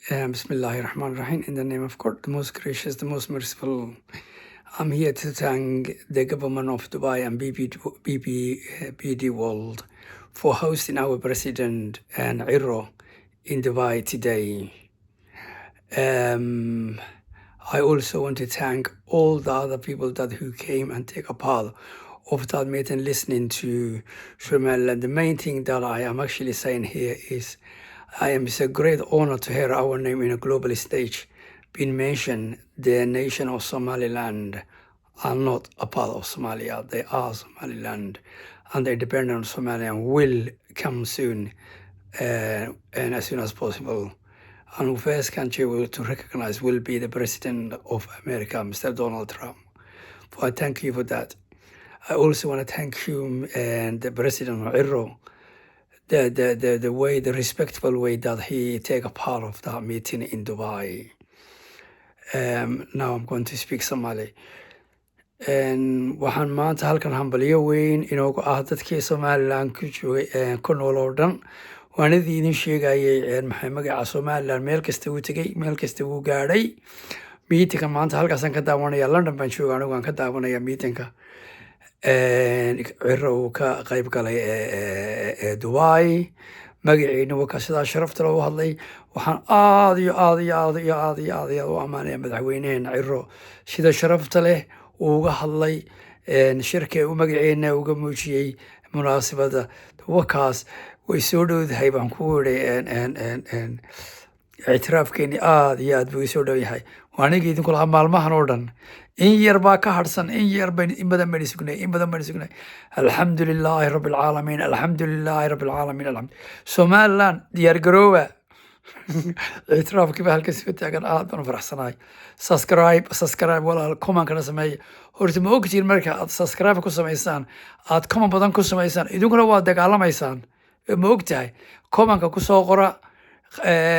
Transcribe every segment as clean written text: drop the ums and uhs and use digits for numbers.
Bismillahirrahmanirrahim. In the name of God, the most gracious, the most merciful. I'm here to thank the government of Dubai and BD World for hosting our president and Iro in Dubai today. I also want to thank all the other people who came and take a part of that meeting, listening to Shumel. And the main thing that I am actually saying here is, it's a great honor to hear our name in a global stage being mentioned. The nation of Somaliland are not a part of Somalia. They are Somaliland, and the independent of Somalia will come soon, and as soon as possible. And the first country to recognize will be the President of America, Mr. Donald Trump. So I thank you for that. I also want to thank you and the President Iro, the respectful way that he take a part of that meeting in Dubai. Now I'm going to speak Somali. Waxaan maanta halkan hambalyo weyn inoogu ah dadkii Somaliland ku joogay ku nool oo dhan. Waan idin sheegayay maxay magaca Somaliland meel kasta uu tagay, meel kasta uu gaadhay. Meetingka maanta halkaasaan ka daawanaya, London baan joogaa, anigu waan ka daawanaya meetingka. Ciro uu ka qayb galay Dubai, magaciina waa ka sidaa sharafta loogu hadlay. Waxaan aad iyo u ammaanaya madaxweynaheena Ciro sida sharafta leh uga hadlay shirka uu magaceena uga muujiyay munaasabada. Wakaas way soo dhowdahay baan ku yidhi ictiraafkeeni aad iyo aad buu soo dhow yahay. Waa aniga idinku lahaa maalmahan oo dhan in yar baa ka harsan, in badan baan sugnay. Alxamdulilaahi rabbil caalamiin, alxamdulilaahi rabbil caalamiin. Somaliland diyaar garooba. ictiraafkiiba halkaas ku taagan, aad baan u faraxsanahay. subscribe walaal, comment kana sameeya. Horta ma ogtiin marka aad subscribe ku samaysaan, aad comment badan ku samaysaan, idinkuna waa dagaalamaysaan. Ma ogtahay? Comment-ka ku soo qora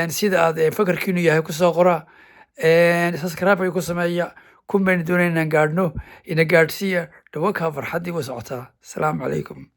sida aad fakarkiinu yahay ku soo qora. subscribe ku sameeya. kun baan doonaynaa gaadhno ina gaadhsiiya. Dhawaka farxadii way socotaa. Asalaamu calaykum.